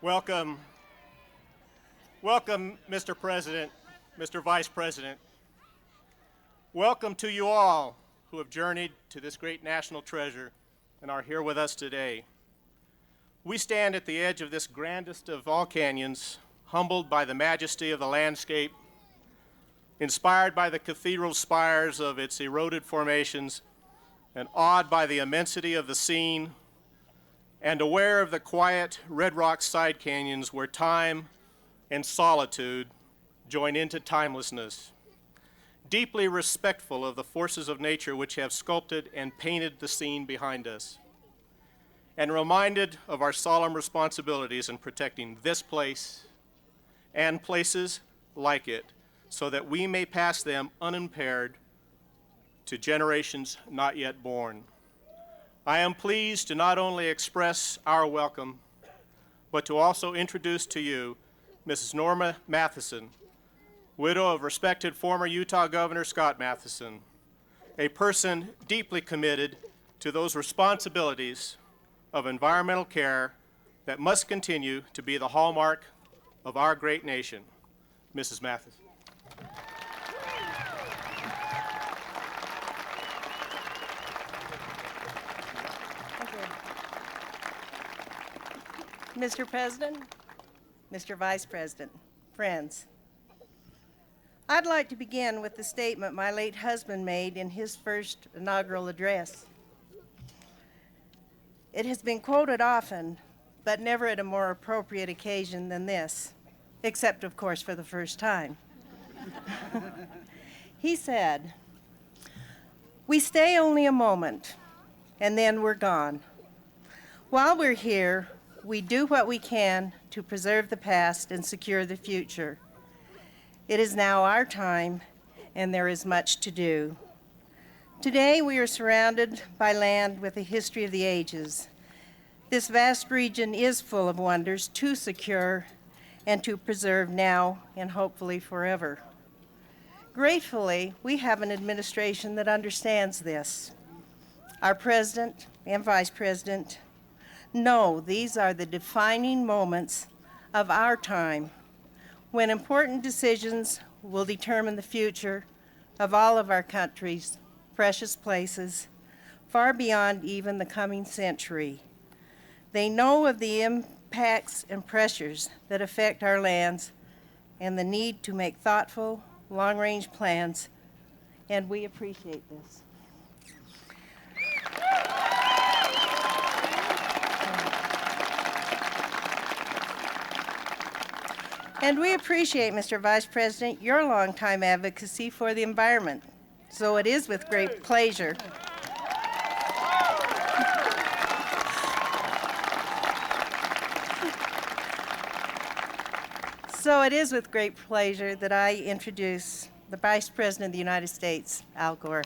Welcome. Welcome, Mr. President, Mr. Vice President. Welcome to you all who have journeyed to this great national treasure and are here with us today. We stand at the edge of this grandest of all canyons, humbled by the majesty of the landscape, inspired by the cathedral spires of its eroded formations, and awed by the immensity of the scene, and aware of the quiet red rock side canyons where time and solitude join into timelessness. Deeply respectful of the forces of nature which have sculpted and painted the scene behind us, and reminded of our solemn responsibilities in protecting this place and places like it, so that we may pass them unimpaired to generations not yet born. I am pleased to not only express our welcome, but to also introduce to you Mrs. Norma Matheson, widow of respected former Utah Governor Scott Matheson, a person deeply committed to those responsibilities of environmental care that must continue to be the hallmark of our great nation. Mrs. Matheson. Mr. President, Mr. Vice President, friends, I'd like to begin with the statement my late husband made in his first inaugural address. It has been quoted often, but never at a more appropriate occasion than this, except, of course, for the first time. He said, "We stay only a moment, and then we're gone. While we're here, we do what we can to preserve the past and secure the future. It is now our time, and there is much to do. Today, we are surrounded by land with a history of the ages. This vast region is full of wonders to secure and to preserve now and hopefully forever. Gratefully, we have an administration that understands this. Our President and Vice President know these are the defining moments of our time, when important decisions will determine the future of all of our country's precious places, far beyond even the coming century. They know of the impacts and pressures that affect our lands and the need to make thoughtful, long-range plans, and we appreciate this. And we appreciate, Mr. Vice President, your longtime advocacy for the environment. So it is with great pleasure. So it is with great pleasure that I introduce the Vice President of the United States, Al Gore.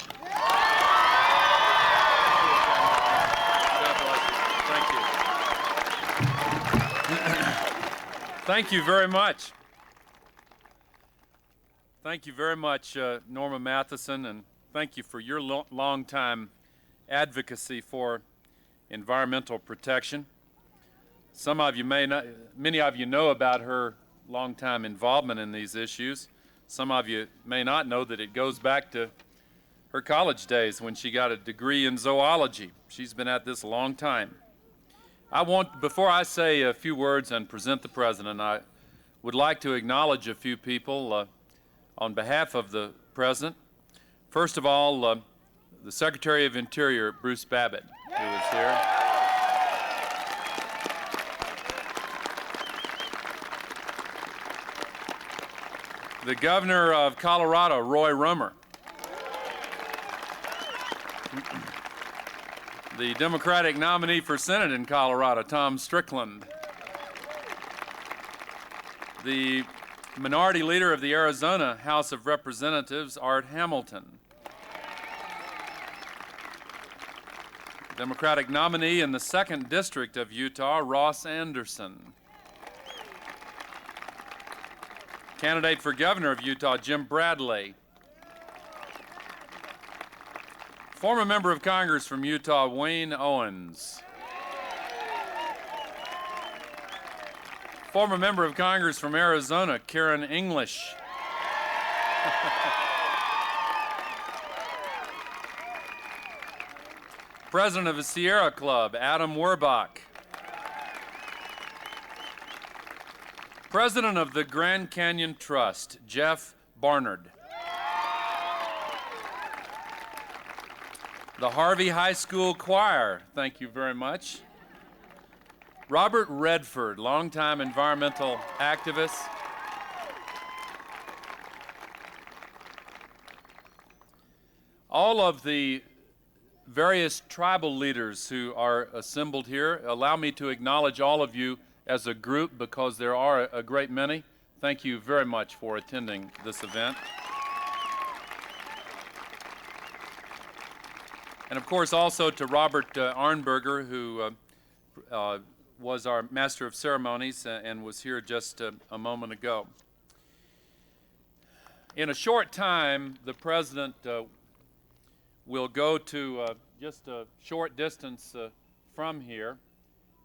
Thank you very much. Thank you very much, Norma Matheson, and thank you for your long-time advocacy for environmental protection. Some of you may not, many of you know about her long-time involvement in these issues. Some of you may not know that it goes back to her college days when she got a degree in zoology. She's been at this a long time. Before I say a few words and present the President, I would like to acknowledge a few people on behalf of the President. First of all, the Secretary of Interior, Bruce Babbitt, who is here. The Governor of Colorado, Roy Rummer. The Democratic nominee for Senate in Colorado, Tom Strickland. The Minority Leader of the Arizona House of Representatives, Art Hamilton. Democratic nominee in the 2nd District of Utah, Ross Anderson. Candidate for Governor of Utah, Jim Bradley. Former member of Congress from Utah, Wayne Owens. Former member of Congress from Arizona, Karen English. President of the Sierra Club, Adam Werbach. President of the Grand Canyon Trust, Jeff Barnard. The Harvey High School Choir, thank you very much. Robert Redford, longtime environmental activist. All of the various tribal leaders who are assembled here, allow me to acknowledge all of you as a group because there are a great many. Thank you very much for attending this event. And of course also to Robert Arnberger, who was our Master of Ceremonies and was here just a moment ago. In a short time, the President will go to just a short distance from here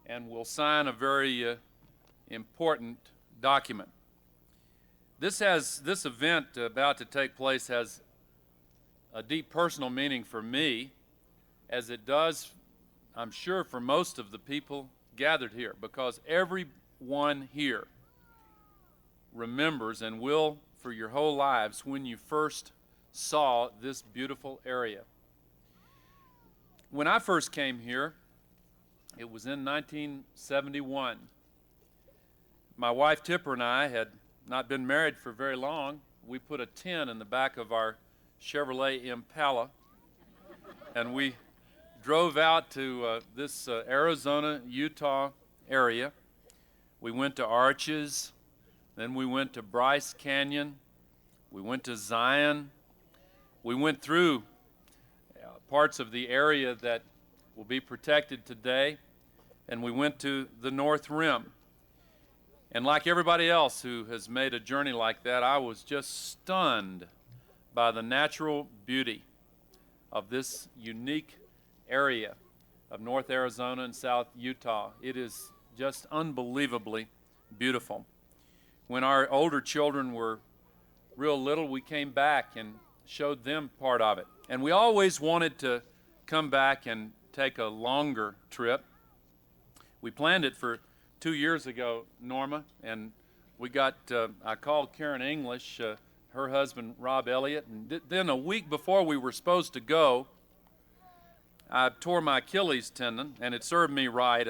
and will sign a very important document. This event about to take place has a deep personal meaning for me, as it does, I'm sure, for most of the people gathered here, because everyone here remembers and will for your whole lives when you first saw this beautiful area. When I first came here, it was in 1971. My wife Tipper and I had not been married for very long. We put a 10 in the back of our Chevrolet Impala, and we drove out to this Arizona-Utah area. We went to Arches, then we went to Bryce Canyon, we went to Zion, we went through parts of the area that will be protected today, and we went to the North Rim. And like everybody else who has made a journey like that, I was just stunned by the natural beauty of this unique area of North Arizona and South Utah. It is just unbelievably beautiful. When our older children were real little, we came back and showed them part of it. And we always wanted to come back and take a longer trip. We planned it for 2 years ago, Norma, and we got, I called Karen English, her husband Rob Elliott, and then a week before we were supposed to go, I tore my Achilles tendon, and it served me right.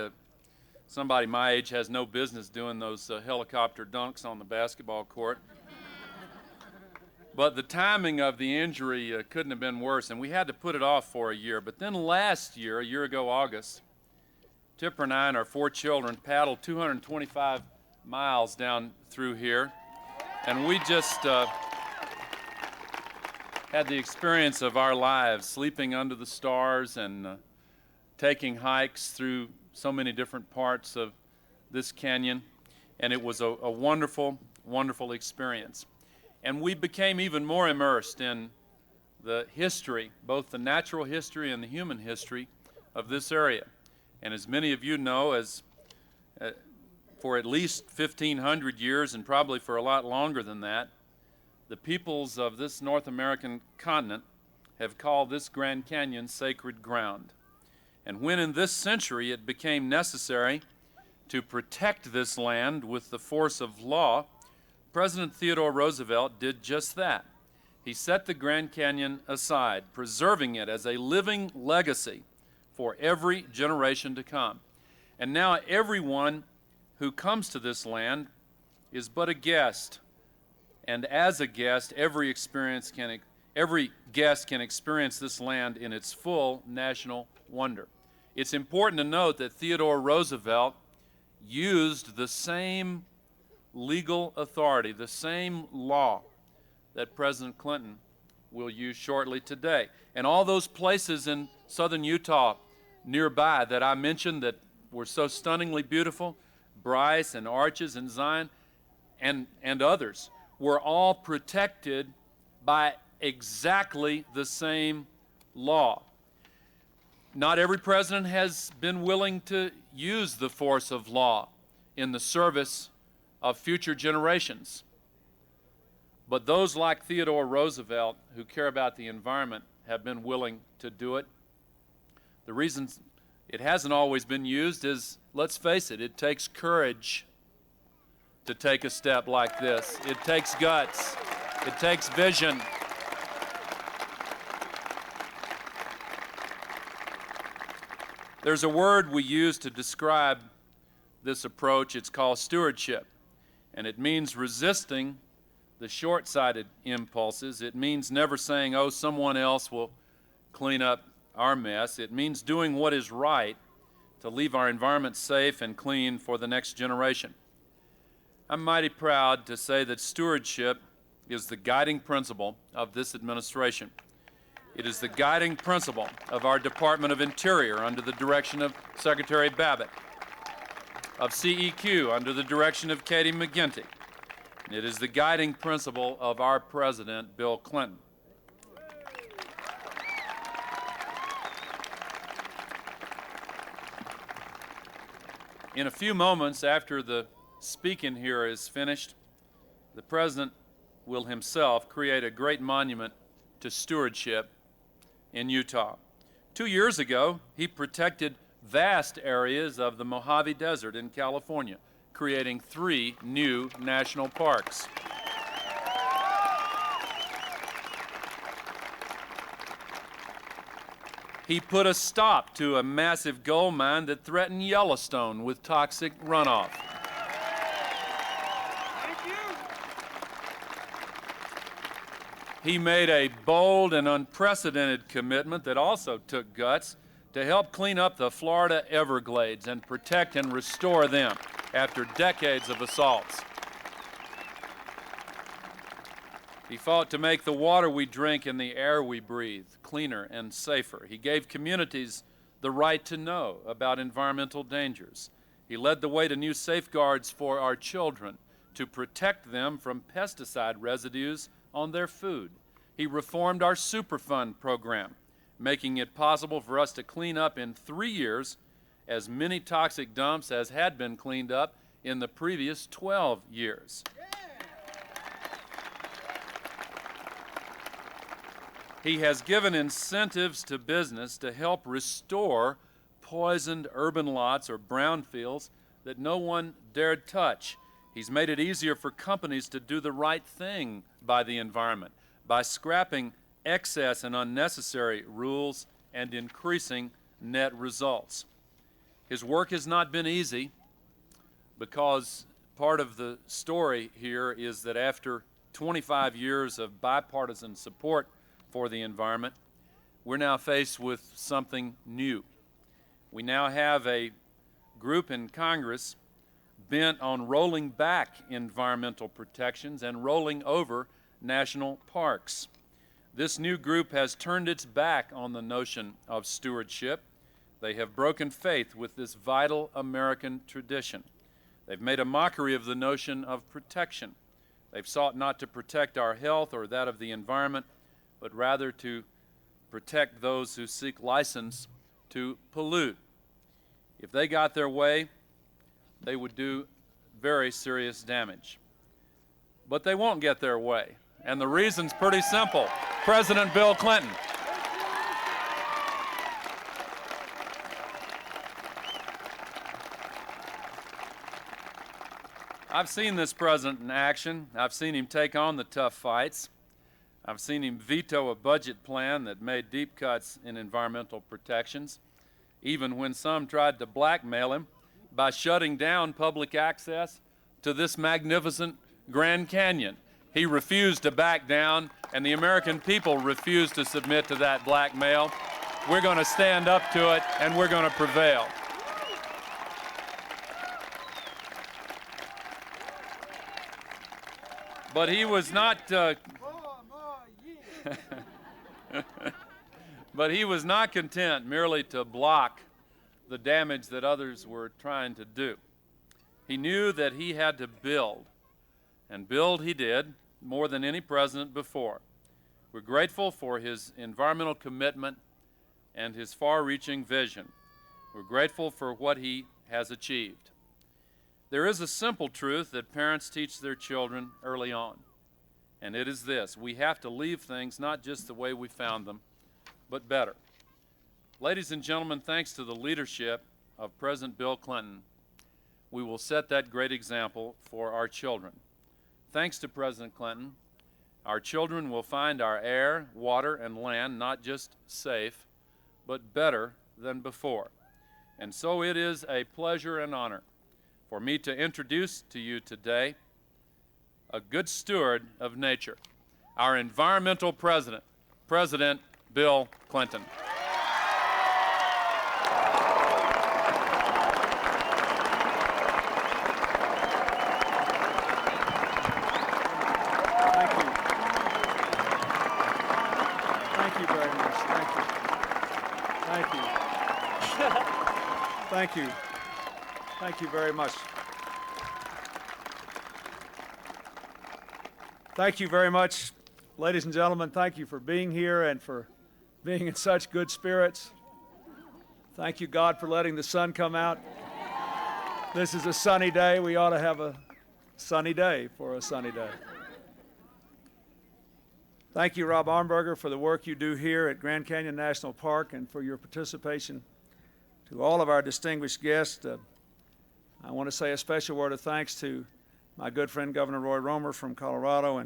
Somebody my age has no business doing those helicopter dunks on the basketball court. But the timing of the injury couldn't have been worse, and we had to put it off for a year. But then last year, a year ago August, Tipper and I and our 4 children paddled 225 miles down through here, and we just had the experience of our lives, sleeping under the stars and taking hikes through so many different parts of this canyon, and it was a wonderful, wonderful experience. And we became even more immersed in the history, both the natural history and the human history of this area. And as many of you know, as for at least 1,500 years, and probably for a lot longer than that, the peoples of this North American continent have called this Grand Canyon sacred ground. And when in this century it became necessary to protect this land with the force of law, President Theodore Roosevelt did just that. He set the Grand Canyon aside, preserving it as a living legacy for every generation to come. And now everyone who comes to this land is but a guest. And as a guest, every guest can experience this land in its full national wonder. It's important to note that Theodore Roosevelt used the same legal authority, the same law that President Clinton will use shortly today. And all those places in southern Utah nearby that I mentioned that were so stunningly beautiful, Bryce and Arches and Zion and others, were all protected by exactly the same law. Not every president has been willing to use the force of law in the service of future generations. But those like Theodore Roosevelt who care about the environment have been willing to do it. The reason it hasn't always been used is, let's face it, it takes courage to take a step like this. It takes guts. It takes vision. There's a word we use to describe this approach. It's called stewardship, and it means resisting the short-sighted impulses. It means never saying, oh, someone else will clean up our mess. It means doing what is right to leave our environment safe and clean for the next generation. I'm mighty proud to say that stewardship is the guiding principle of this administration. It is the guiding principle of our Department of Interior under the direction of Secretary Babbitt, of CEQ under the direction of Katie McGinty. It is the guiding principle of our President, Bill Clinton. In a few moments after the speaking here is finished, the President will himself create a great monument to stewardship in Utah. 2 years ago, he protected vast areas of the Mojave Desert in California, creating 3 new national parks. He put a stop to a massive gold mine that threatened Yellowstone with toxic runoff. He made a bold and unprecedented commitment that also took guts to help clean up the Florida Everglades and protect and restore them after decades of assaults. He fought to make the water we drink and the air we breathe cleaner and safer. He gave communities the right to know about environmental dangers. He led the way to new safeguards for our children to protect them from pesticide residues on their food. He reformed our Superfund program, making it possible for us to clean up in 3 years as many toxic dumps as had been cleaned up in the previous 12 years. He has given incentives to business to help restore poisoned urban lots or brownfields that no one dared touch. He's made it easier for companies to do the right thing by the environment by scrapping excess and unnecessary rules and increasing net results. His work has not been easy because part of the story here is that after 25 years of bipartisan support for the environment, we're now faced with something new. We now have a group in Congress bent on rolling back environmental protections and rolling over national parks. This new group has turned its back on the notion of stewardship. They have broken faith with this vital American tradition. They've made a mockery of the notion of protection. They've sought not to protect our health or that of the environment, but rather to protect those who seek license to pollute. If they got their way, they would do very serious damage. But they won't get their way, and the reason's pretty simple. President Bill Clinton. I've seen this president in action. I've seen him take on the tough fights. I've seen him veto a budget plan that made deep cuts in environmental protections, even when some tried to blackmail him by shutting down public access to this magnificent Grand Canyon. He refused to back down, and the American people refused to submit to that blackmail. We're going to stand up to it, and we're going to prevail. But he was not but he was not content merely to block the damage that others were trying to do. He knew that he had to build, and build he did more than any president before. We're grateful for his environmental commitment and his far-reaching vision. We're grateful for what he has achieved. There is a simple truth that parents teach their children early on, and it is this: we have to leave things not just the way we found them, but better. Ladies and gentlemen, thanks to the leadership of President Bill Clinton, we will set that great example for our children. Thanks to President Clinton, our children will find our air, water, and land not just safe, but better than before. And so it is a pleasure and honor for me to introduce to you today a good steward of nature, our environmental president, President Bill Clinton. Thank you. Thank you very much. Thank you very much, ladies and gentlemen. Thank you for being here and for being in such good spirits. Thank you, God, for letting the sun come out. This is a sunny day. We ought to have a sunny day for a sunny day. Thank you, Rob Armberger, for the work you do here at Grand Canyon National Park and for your participation. To all of our distinguished guests, I want to say a special word of thanks to my good friend Governor Roy Romer from Colorado,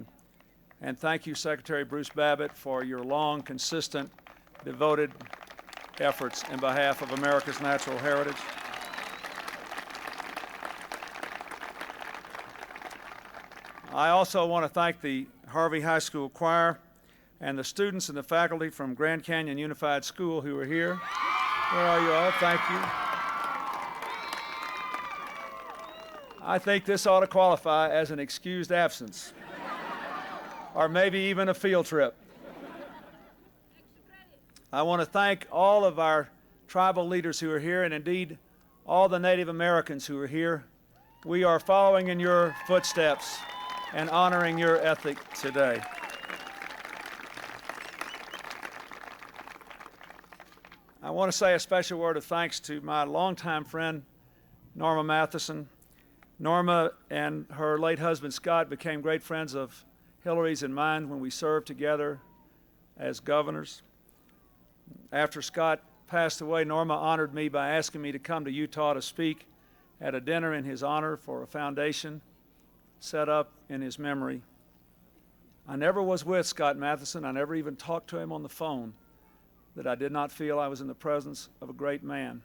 and thank you, Secretary Bruce Babbitt, for your long, consistent, devoted efforts in behalf of America's natural heritage. I also want to thank the Harvey High School Choir and the students and the faculty from Grand Canyon Unified School who are here. Where are you all? Thank you. I think this ought to qualify as an excused absence, or maybe even a field trip. I want to thank all of our tribal leaders who are here, and indeed all the Native Americans who are here. We are following in your footsteps and honoring your ethic today. I want to say a special word of thanks to my longtime friend, Norma Matheson. Norma and her late husband, Scott, became great friends of Hillary's and mine when we served together as governors. After Scott passed away, Norma honored me by asking me to come to Utah to speak at a dinner in his honor for a foundation set up in his memory. I never was with Scott Matheson. I never even talked to him on the phone that I did not feel I was in the presence of a great man.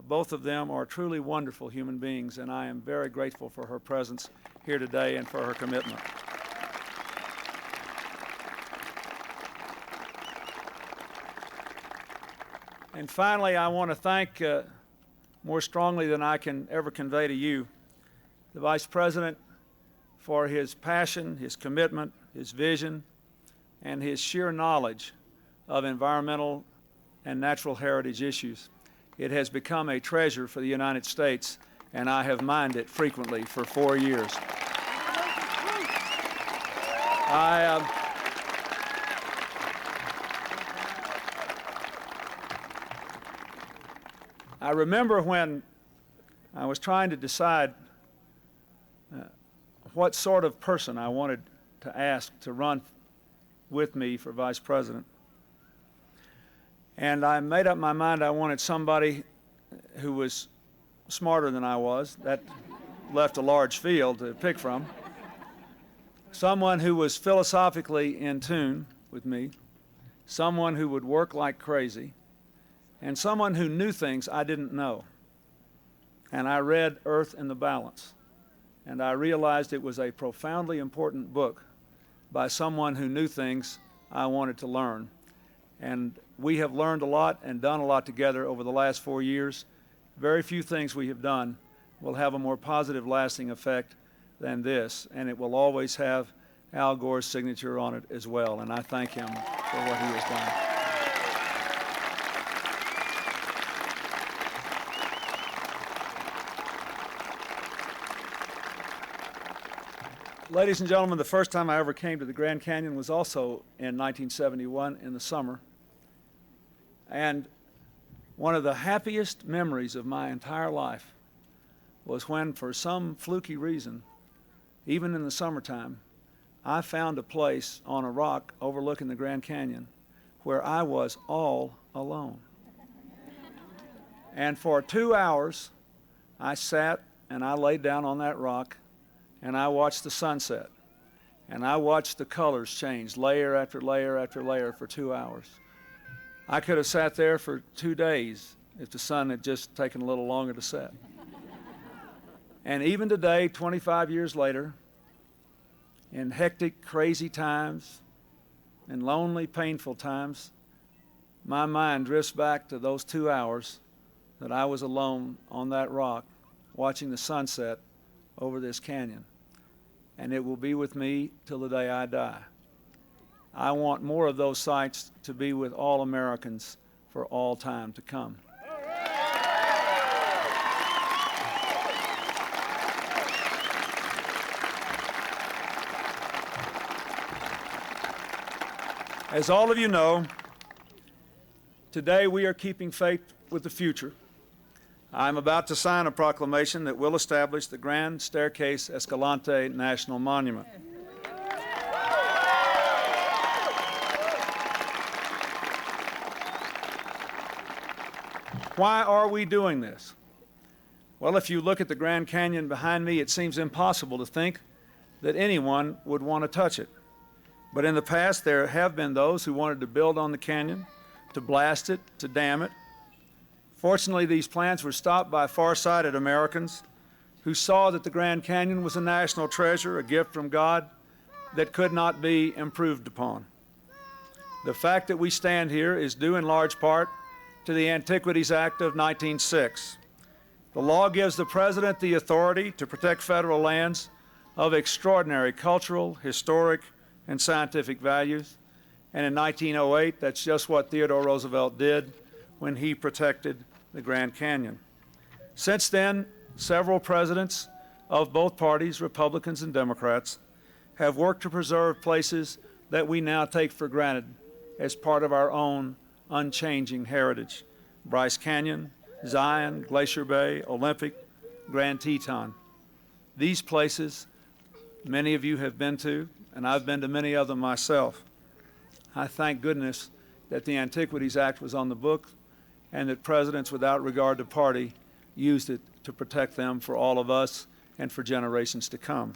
Both of them are truly wonderful human beings, and I am very grateful for her presence here today and for her commitment. And finally, I want to thank, more strongly than I can ever convey to you, the Vice President for his passion, his commitment, his vision, and his sheer knowledge of environmental and natural heritage issues. It has become a treasure for the United States, and I have mined it frequently for 4 years. I remember when I was trying to decide what sort of person I wanted to ask to run with me for vice president. And I made up my mind I wanted somebody who was smarter than I was. That left a large field to pick from. Someone who was philosophically in tune with me, someone who would work like crazy, and someone who knew things I didn't know. And I read Earth in the Balance, and I realized it was a profoundly important book by someone who knew things I wanted to learn. And we have learned a lot and done a lot together over the last 4 years. Very few things we have done will have a more positive, lasting effect than this, and it will always have Al Gore's signature on it as well, and I thank him for what he has done. Ladies and gentlemen, the first time I ever came to the Grand Canyon was also in 1971 in the summer. And one of the happiest memories of my entire life was when, for some fluky reason, even in the summertime, I found a place on a rock overlooking the Grand Canyon where I was all alone. And for 2 hours, I sat and I laid down on that rock and I watched the sunset. And I watched the colors change layer after layer after layer for 2 hours. I could have sat there for 2 days if the sun had just taken a little longer to set. And even today, 25 years later, in hectic, crazy times, in lonely, painful times, my mind drifts back to those 2 hours that I was alone on that rock watching the sunset over this canyon. And it will be with me till the day I die. I want more of those sights to be with all Americans for all time to come. As all of you know, today we are keeping faith with the future. I'm about to sign a proclamation that will establish the Grand Staircase Escalante National Monument. Why are we doing this? Well, if you look at the Grand Canyon behind me, it seems impossible to think that anyone would want to touch it. But in the past, there have been those who wanted to build on the canyon, to blast it, to dam it. Fortunately, these plans were stopped by far-sighted Americans who saw that the Grand Canyon was a national treasure, a gift from God that could not be improved upon. The fact that we stand here is due in large part to the Antiquities Act of 1906. The law gives the President the authority to protect federal lands of extraordinary cultural, historic, and scientific values. And in 1908, that's just what Theodore Roosevelt did when he protected the Grand Canyon. Since then, several presidents of both parties, Republicans and Democrats, have worked to preserve places that we now take for granted as part of our own unchanging heritage. Bryce Canyon, Zion, Glacier Bay, Olympic, Grand Teton. These places, many of you have been to, and I've been to many of them myself. I thank goodness that the Antiquities Act was on the book and that presidents, without regard to party, used it to protect them for all of us and for generations to come.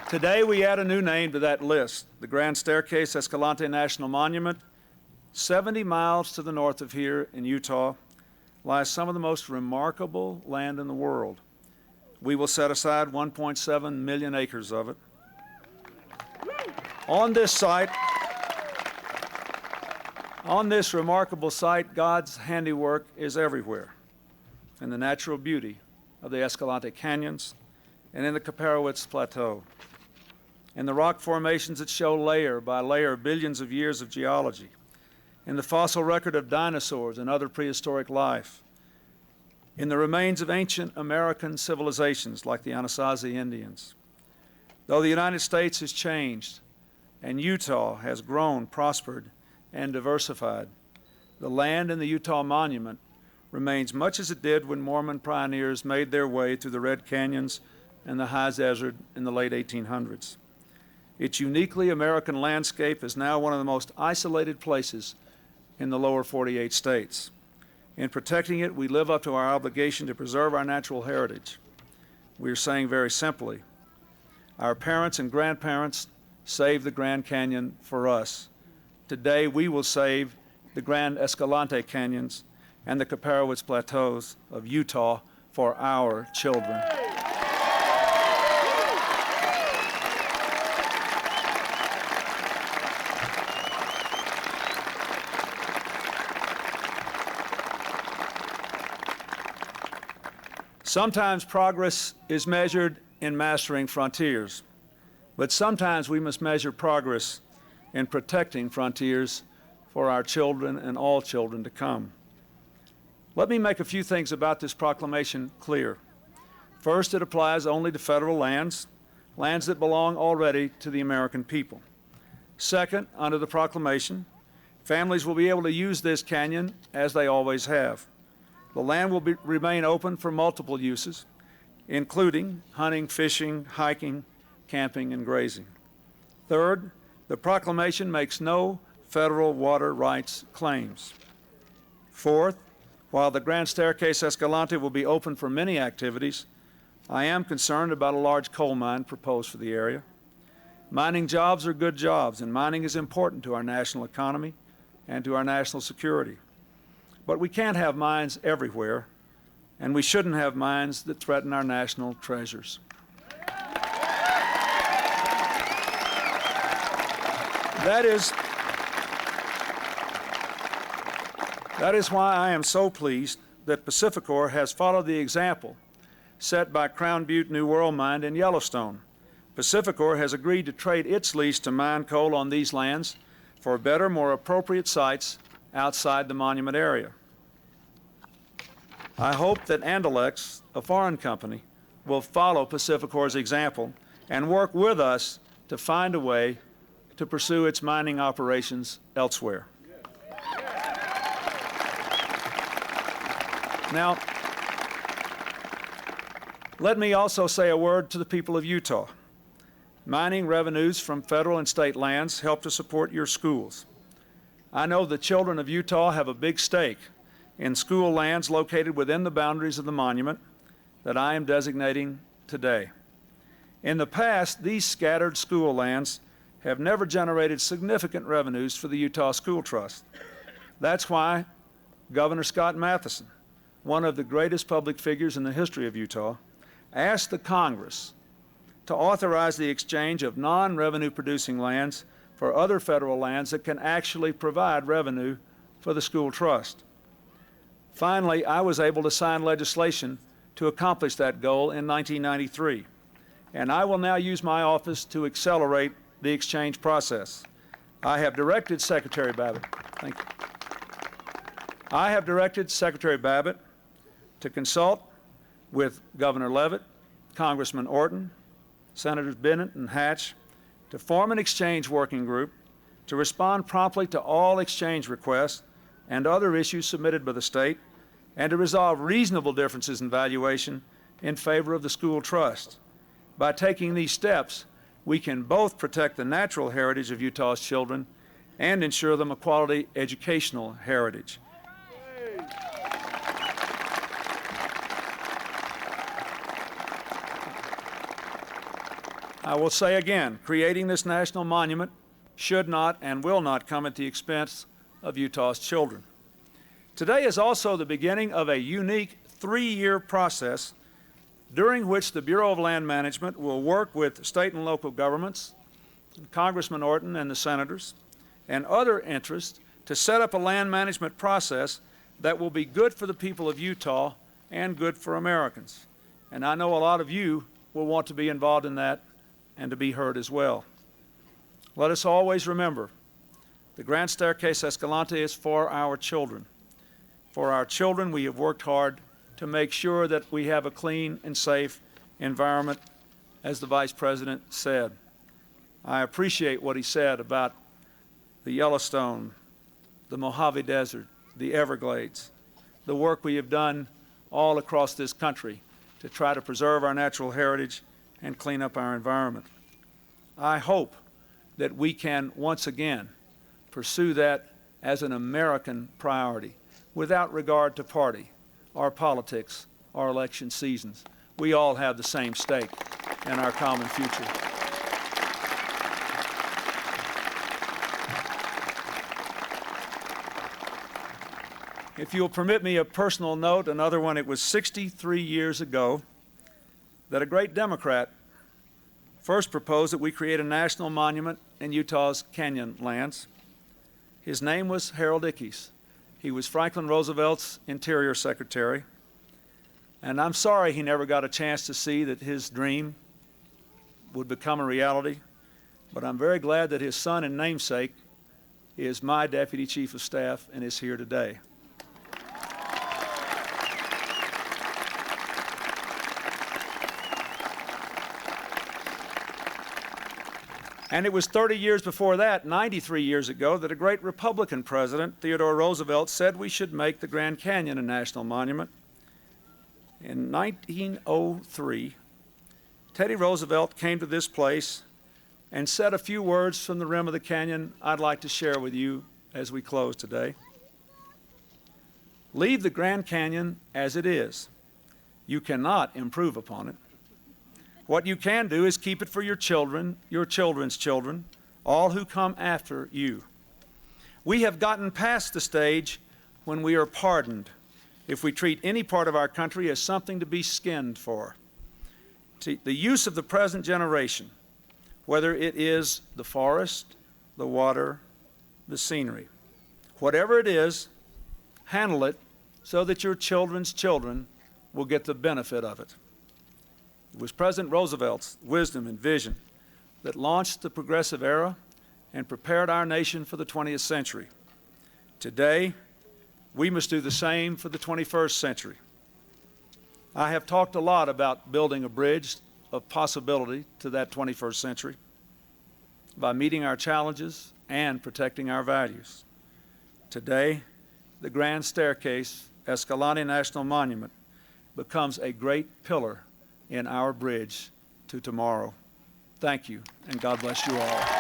Today, we add a new name to that list, the Grand Staircase Escalante National Monument. 70 miles to the north of here in Utah lies some of the most remarkable land in the world. We will set aside 1.7 million acres of it. On this remarkable site, God's handiwork is everywhere, in the natural beauty of the Escalante Canyons and in the Kaparowitz Plateau, in the rock formations that show layer by layer billions of years of geology, in the fossil record of dinosaurs and other prehistoric life, in the remains of ancient American civilizations like the Anasazi Indians. Though the United States has changed and Utah has grown, prospered, and diversified, the land in the Utah Monument remains much as it did when Mormon pioneers made their way through the Red Canyons and the high desert in the late 1800s. Its uniquely American landscape is now one of the most isolated places in the lower 48 states. In protecting it, we live up to our obligation to preserve our natural heritage. We are saying very simply, our parents and grandparents saved the Grand Canyon for us. Today, we will save the Grand Escalante Canyons and the Kaparowitz Plateaus of Utah for our children. Sometimes progress is measured in mastering frontiers, but sometimes we must measure progress in protecting frontiers for our children and all children to come. Let me make a few things about this proclamation clear. First, it applies only to federal lands, lands that belong already to the American people. Second, under the proclamation, families will be able to use this canyon as they always have. The land will remain open for multiple uses, including hunting, fishing, hiking, camping, and grazing. Third, the proclamation makes no federal water rights claims. Fourth, while the Grand Staircase Escalante will be open for many activities, I am concerned about a large coal mine proposed for the area. Mining jobs are good jobs, and mining is important to our national economy and to our national security. But we can't have mines everywhere, and we shouldn't have mines that threaten our national treasures. That is why I am so pleased that Pacificor has followed the example set by Crown Butte New World Mine in Yellowstone. Pacificor has agreed to trade its lease to mine coal on these lands for better, more appropriate sites outside the monument area. I hope that Andalex, a foreign company, will follow Pacificor's example and work with us to find a way to pursue its mining operations elsewhere. Now, let me also say a word to the people of Utah. Mining revenues from federal and state lands help to support your schools. I know the children of Utah have a big stake in school lands located within the boundaries of the monument that I am designating today. In the past, these scattered school lands have never generated significant revenues for the Utah School Trust. That's why Governor Scott Matheson, one of the greatest public figures in the history of Utah, asked the Congress to authorize the exchange of non-revenue producing lands for other federal lands that can actually provide revenue for the school trust. Finally, I was able to sign legislation to accomplish that goal in 1993, and I will now use my office to accelerate the exchange process. I have directed Secretary Babbitt, thank you. I have directed Secretary Babbitt to consult with Governor Leavitt, Congressman Orton, Senators Bennett and Hatch to form an exchange working group to respond promptly to all exchange requests and other issues submitted by the state, and to resolve reasonable differences in valuation in favor of the school trust. By taking these steps, we can both protect the natural heritage of Utah's children and ensure them a quality educational heritage. I will say again, creating this national monument should not and will not come at the expense of Utah's children. Today is also the beginning of a unique 3-year process during which the Bureau of Land Management will work with state and local governments, Congressman Orton and the senators, and other interests to set up a land management process that will be good for the people of Utah and good for Americans. And I know a lot of you will want to be involved in that and to be heard as well. Let us always remember, the Grand Staircase Escalante is for our children. For our children, we have worked hard to make sure that we have a clean and safe environment, as the Vice President said. I appreciate what he said about the Yellowstone, the Mojave Desert, the Everglades, the work we have done all across this country to try to preserve our natural heritage and clean up our environment. I hope that we can once again pursue that as an American priority without regard to party or politics or election seasons. We all have the same stake in our common future. If you'll permit me a personal note, another one, it was 63 years ago that a great Democrat first proposed that we create a national monument in Utah's canyon lands. His name was Harold Ickes. He was Franklin Roosevelt's Interior Secretary. And I'm sorry he never got a chance to see that his dream would become a reality. But I'm very glad that his son and namesake is my Deputy Chief of Staff and is here today. And it was 30 years before that, 93 years ago, that a great Republican president, Theodore Roosevelt, said we should make the Grand Canyon a national monument. In 1903, Teddy Roosevelt came to this place and said a few words from the rim of the canyon I'd like to share with you as we close today. Leave the Grand Canyon as it is. You cannot improve upon it. What you can do is keep it for your children, your children's children, all who come after you. We have gotten past the stage when we are pardoned if we treat any part of our country as something to be skinned for. The use of the present generation, whether it is the forest, the water, the scenery, whatever it is, handle it so that your children's children will get the benefit of it. It was President Roosevelt's wisdom and vision that launched the progressive era and prepared our nation for the 20th century. Today, we must do the same for the 21st century. I have talked a lot about building a bridge of possibility to that 21st century by meeting our challenges and protecting our values. Today, the grand staircase, Escalante National Monument, becomes a great pillar in our bridge to tomorrow. Thank you, and God bless you all.